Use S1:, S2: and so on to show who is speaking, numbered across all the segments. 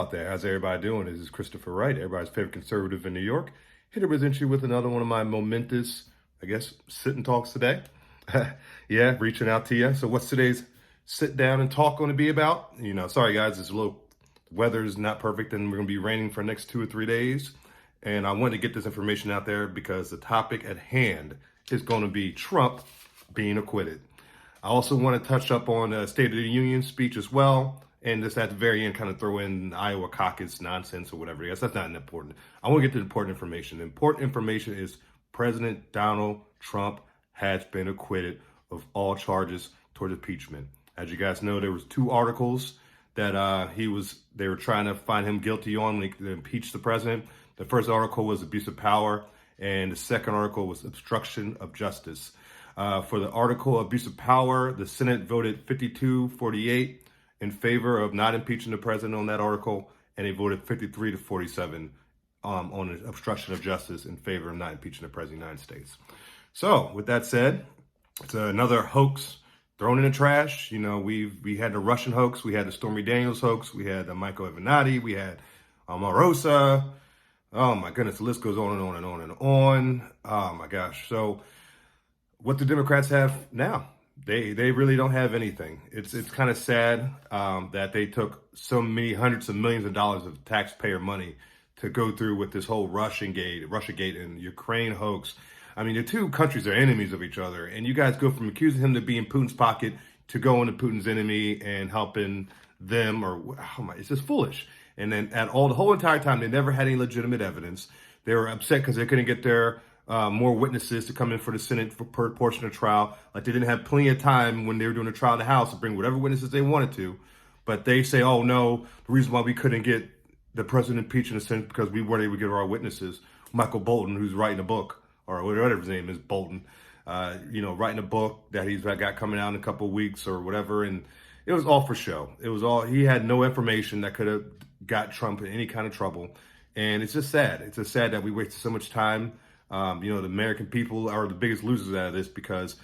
S1: out there? How's everybody doing? This is Christopher Wright, everybody's favorite conservative in New York. Here to present you with another one of my momentous, sit and talks today. Yeah, reaching out to you. So what's today's sit down and talk going to be about? Sorry guys, weather's not perfect and we're going to be raining for the next 2 or 3 days. And I wanted to get this information out there because the topic at hand is going to be Trump being acquitted. I also want to touch up on the State of the Union speech as well. And just at the very end, kind of throw in Iowa caucus nonsense or whatever. Yes, that's not important. I want to get to the important information. The important information is President Donald Trump has been acquitted of all charges toward impeachment. As you guys know, there was 2 articles that they were trying to find him guilty on when they impeached the president. The first article was abuse of power, and the second article was obstruction of justice. For the article abuse of power, the Senate voted 52-48 in favor of not impeaching the president on that article, and they voted 53-47 on obstruction of justice in favor of not impeaching the president of the United States. So with that said, it's another hoax thrown in the trash. We had the Russian hoax, we had the Stormy Daniels hoax, we had the Michael Avenatti, we had Omarosa. Oh my goodness, the list goes on and on and on and on. Oh my gosh. So what the Democrats have now? They really don't have anything. It's kind of sad that they took so many hundreds of millions of dollars of taxpayer money to go through with this whole Russiagate and Ukraine hoax. I mean, the 2 countries are enemies of each other, and you guys go from accusing him to be in Putin's pocket to going to Putin's enemy and helping them, it's just foolish. And then the whole entire time, they never had any legitimate evidence. They were upset because they couldn't get their more witnesses to come in for the Senate for per portion of trial. Like they didn't have plenty of time when they were doing the trial in the House to bring whatever witnesses they wanted to. But they say, oh no, the reason why we couldn't get the president impeached in the Senate because we weren't able to get our witnesses. Michael Bolton, who's writing a book, or whatever his name is, Bolton, writing a book that he's got coming out in a couple of weeks or whatever. And it was all for show. He had no information that could have got Trump in any kind of trouble. And it's just sad. It's just sad that we wasted so much time. The American people are the biggest losers out of this because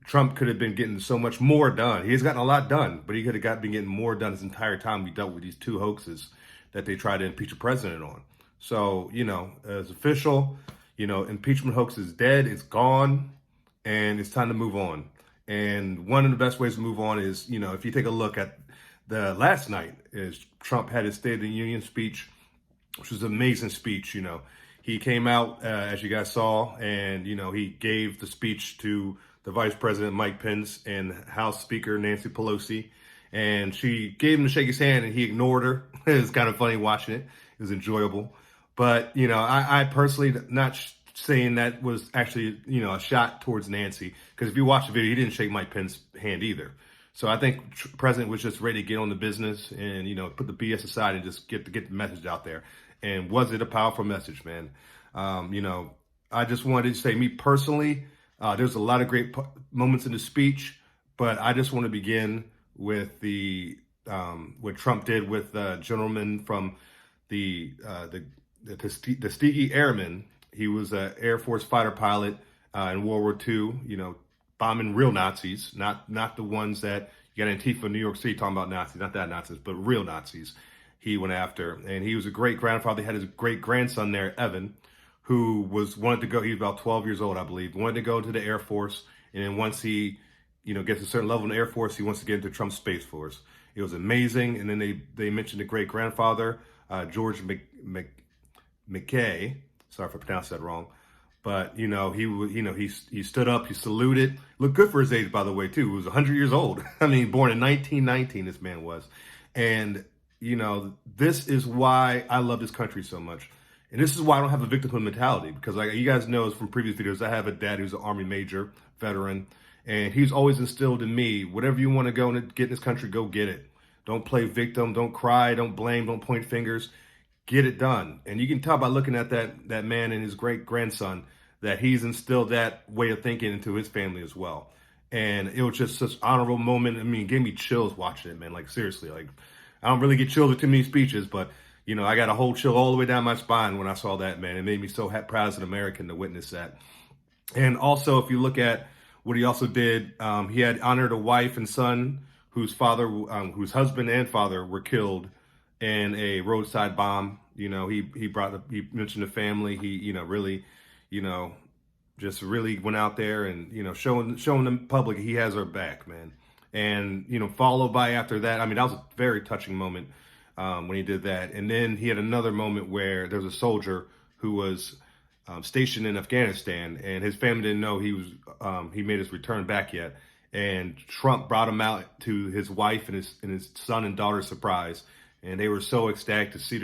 S1: Trump could have been getting so much more done. He has gotten a lot done, but he could have been getting more done this entire time we dealt with these 2 hoaxes that they tried to impeach a president on. So, as official, impeachment hoax is dead, it's gone, and it's time to move on. And one of the best ways to move on is, if you take a look at the last night, is Trump had his State of the Union speech, which was an amazing speech. He came out, as you guys saw, and, he gave the speech to the Vice President, Mike Pence, and House Speaker, Nancy Pelosi. And she gave him to shake his hand, and he ignored her. It was kind of funny watching it. It was enjoyable. But, I personally, not saying that was actually, a shot towards Nancy. Because if you watch the video, he didn't shake Mike Pence's hand either. So I think the president was just ready to get on the business and, put the BS aside and just get the message out there. And was it a powerful message, man? I just wanted to say, me personally, there's a lot of great moments in the speech, but I just want to begin with what Trump did with the gentleman from the Tuskegee Airmen. He was an Air Force fighter pilot in World War II, bombing real Nazis, not the ones that you got Antifa in New York City talking about Nazis, not that Nazis, but real Nazis he went after. And he was a great grandfather. He had his great grandson there, Evan, who wanted to go. He was about 12 years old, I believe, wanted to go to the Air Force. And then once he, gets a certain level in the Air Force, he wants to get into Trump's Space Force. It was amazing. And then they mentioned the great grandfather, George McKay. Sorry if I pronounced that wrong. But, he stood up, he saluted. Looked good for his age, by the way, too. He was 100 years old. I mean, born in 1919, this man was. And, this is why I love this country so much. And this is why I don't have a victimhood mentality. Because like you guys know from previous videos, I have a dad who's an Army major, veteran. And he's always instilled in me, whatever you want to go and get in this country, go get it. Don't play victim, don't cry, don't blame, don't point fingers. Get it done. And you can tell by looking at that man and his great grandson that he's instilled that way of thinking into his family as well. And it was just such an honorable moment. I mean, it gave me chills watching it, man. Like seriously, like I don't really get chills with too many speeches, but I got a whole chill all the way down my spine when I saw that, man. It made me so proud as an American to witness that. And also, if you look at what he also did, he had honored a wife and son whose husband and father were killed and a roadside bomb. He mentioned the family. He, really, you know, just really went out there and, showing the public he has our back, man. And, followed by after that, I mean, that was a very touching moment when he did that. And then he had another moment where there was a soldier who was stationed in Afghanistan, and his family didn't know he made his return back yet. And Trump brought him out to his wife and his son and daughter's surprise, and they were so ecstatic to see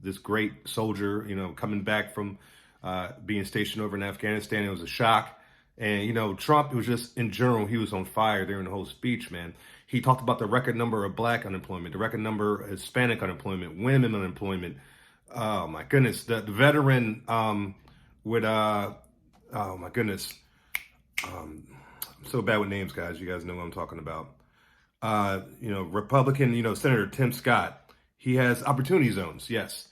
S1: this great soldier coming back from being stationed over in Afghanistan. It was a shock. And Trump was just, in general, he was on fire during the whole speech, man. He talked about the record number of black unemployment, the record number of Hispanic unemployment, women unemployment. Oh my goodness, the veteran with oh my goodness, I'm so bad with names, guys. You guys know what I'm talking about. Republican, Senator Tim Scott. He has opportunity zones, yes,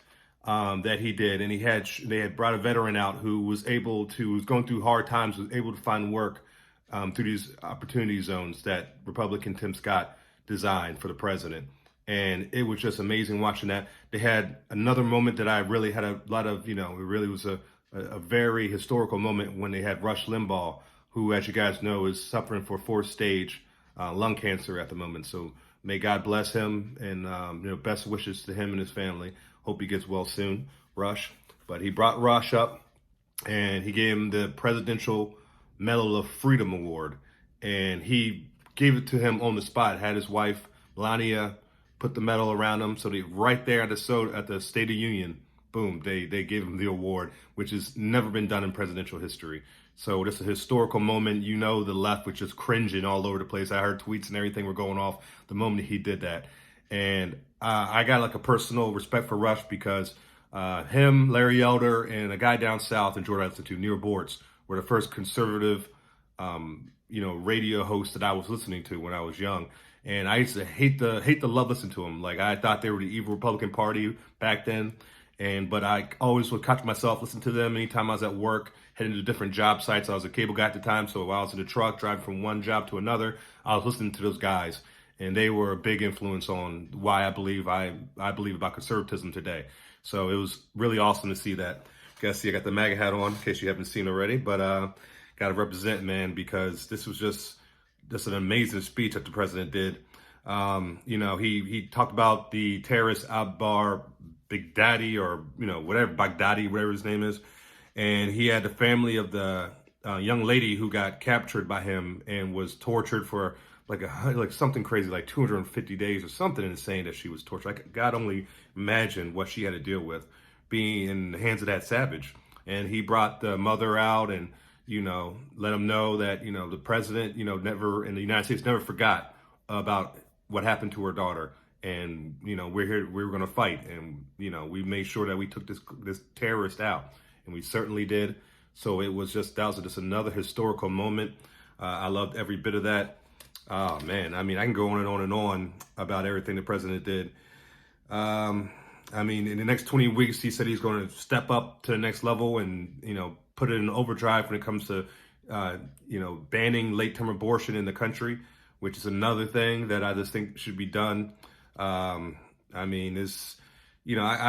S1: that he did, and they had brought a veteran out who was going through hard times, was able to find work through these opportunity zones that Republican Tim Scott designed for the president. And it was just amazing watching that. They had another moment that I really had a lot of, it really was a very historical moment when they had Rush Limbaugh, who, as you guys know, is suffering for fourth stage lung cancer at the moment. So may God bless him, and best wishes to him and his family. Hope he gets well soon, Rush. But he brought Rush up, and he gave him the Presidential Medal of Freedom Award, and he gave it to him on the spot. Had his wife Melania put the medal around him, so they right there at the State of the Union, boom, they gave him the award, which has never been done in presidential history. So this is a historical moment. The left was just cringing all over the place. I heard tweets and everything were going off the moment he did that. And I got like a personal respect for Rush because him, Larry Elder, and a guy down south in Jordan Institute, Neil Bortz, were the first conservative, radio hosts that I was listening to when I was young. And I used to hate the love listen to them. Like, I thought they were the evil Republican Party back then. But I always would catch myself listening to them anytime I was at work, heading to different job sites. I was a cable guy at the time, so while I was in the truck driving from one job to another, I was listening to those guys, and they were a big influence on why I believe about conservatism today. So it was really awesome to see that. Guys, see, I got the MAGA hat on in case you haven't seen already, but got to represent, man, because this was just an amazing speech that the president did. He talked about the terrorist Abbar Big Daddy, or Baghdadi, whatever his name is, and he had the family of the young lady who got captured by him and was tortured for like something crazy, like 250 days or something insane that she was tortured. God only imagine what she had to deal with being in the hands of that savage. And he brought the mother out and let them know that the president never in the United States never forgot about what happened to her daughter. And, we're here, we were going to fight. And, we made sure that we took this terrorist out. And we certainly did. So that was just another historical moment. I loved every bit of that. Oh, man. I mean, I can go on and on and on about everything the president did. In the next 20 weeks, he said he's going to step up to the next level and, put it in overdrive when it comes to, banning late-term abortion in the country, which is another thing that I just think should be done. I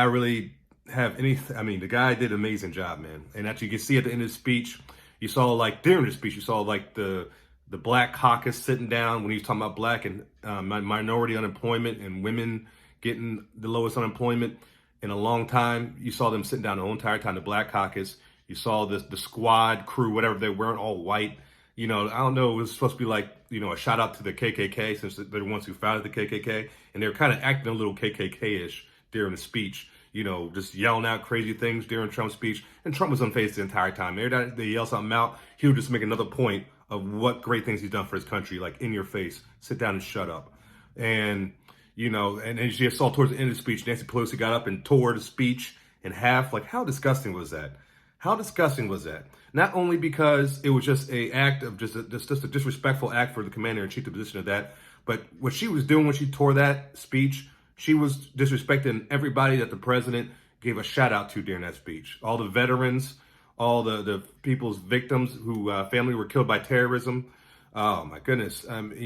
S1: really have the guy did an amazing job, man. And actually, you can see at the end of the speech, you saw during the speech, you saw the Black caucus sitting down when he was talking about black and minority unemployment and women getting the lowest unemployment in a long time. You saw them sitting down the whole entire time, the Black caucus. You saw the squad crew, whatever, they weren't all white. I don't know, it was supposed to be a shout out to the KKK, since they're the ones who founded the KKK. And they were kind of acting a little KKK-ish during the speech, just yelling out crazy things during Trump's speech. And Trump was unfazed the entire time. Every time they yell something out, he would just make another point of what great things he's done for his country, like in your face, sit down and shut up. And, and as you saw towards the end of the speech, Nancy Pelosi got up and tore the speech in half. Like, how disgusting was that? How disgusting was that? Not only because it was just a act of just a disrespectful act for the commander-in-chief, the position of that, but what she was doing when she tore that speech, she was disrespecting everybody that the president gave a shout out to during that speech. All the veterans, all the people's victims who family were killed by terrorism. Oh my goodness. The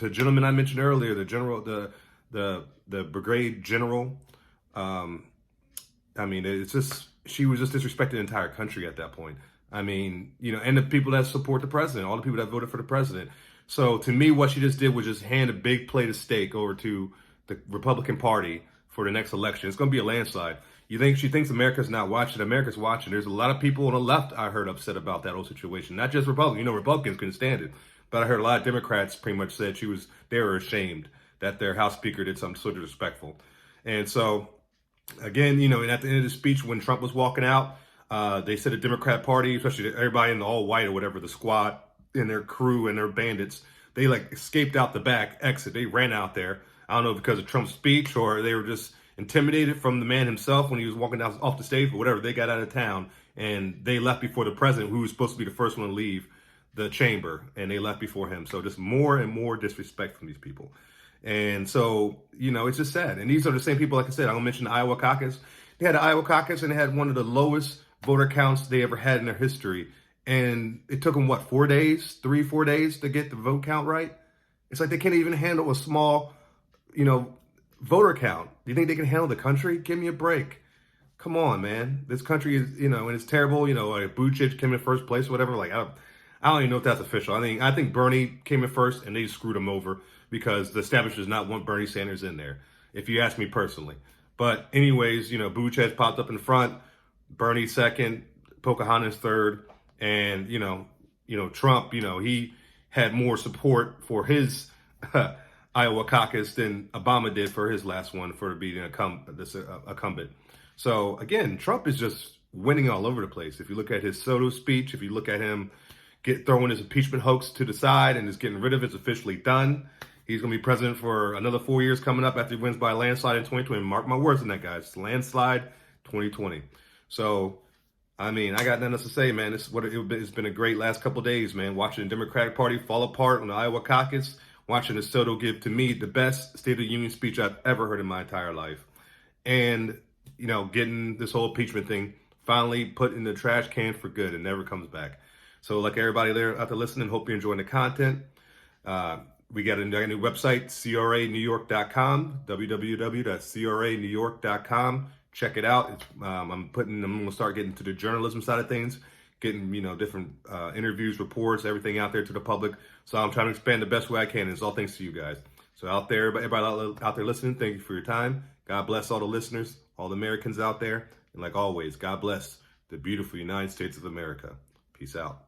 S1: gentleman I mentioned earlier, the the brigade general. Um, I mean, it's just, she was just disrespecting the entire country at that point. I mean, and the people that support the president, all the people that voted for the president. So to me, what she just did was just hand a big plate of steak over to the Republican Party for the next election. It's going to be a landslide. You think she thinks America's not watching? America's watching. There's a lot of people on the left I heard upset about that whole situation. Not just Republicans. Republicans couldn't stand it, but I heard a lot of Democrats pretty much said they were ashamed that their House Speaker did something so disrespectful. And so, again, and at the end of the speech, when Trump was walking out, they said the Democrat Party, especially everybody in the all white or whatever, the squad and their crew and their bandits, they escaped out the back exit. They ran out there. I don't know because of Trump's speech or they were just intimidated from the man himself when he was walking down off the stage or whatever. They got out of town and they left before the president, who was supposed to be the first one to leave the chamber, and they left before him. So just more and more disrespect from these people. And so, it's just sad. And these are the same people, like I said, I'm going to mention the Iowa caucus. They had the Iowa caucus and they had one of the lowest voter counts they ever had in their history. And it took them, 4 days, 3-4 days to get the vote count right? It's like they can't even handle a small, voter count. Do you think they can handle the country? Give me a break. Come on, man. This country is, and it's terrible. Like Buttigieg came in first place, whatever. Like, I don't even know if that's official. I think Bernie came in first and they screwed him over because the establishment does not want Bernie Sanders in there, if you ask me personally. But anyways, Buttigieg popped up in front, Bernie second, Pocahontas third, and, Trump, he had more support for his Iowa caucus than Obama did for his last one for being an incumbent. So again, Trump is just winning all over the place. If you look at his SOTO speech, if you look at him throwing his impeachment hoax to the side and just getting rid of it, it's officially done. He's going to be president for another 4 years coming up after he wins by a landslide in 2020. Mark my words on that, guys. Landslide 2020. So, I got nothing else to say, man. It's been a great last couple of days, man. Watching the Democratic Party fall apart on the Iowa caucus, watching the SOTO give, to me, the best State of the Union speech I've ever heard in my entire life. And, getting this whole impeachment thing finally put in the trash can for good and never comes back. So like everybody there out there listening, hope you're enjoying the content. We got a new website, cranewyork.com, www.cranewyork.com. Check it out. I'm going to start getting to the journalism side of things, getting, different interviews, reports, everything out there to the public. So I'm trying to expand the best way I can. And it's all thanks to you guys. So everybody out there listening, thank you for your time. God bless all the listeners, all the Americans out there. And like always, God bless the beautiful United States of America. Peace out.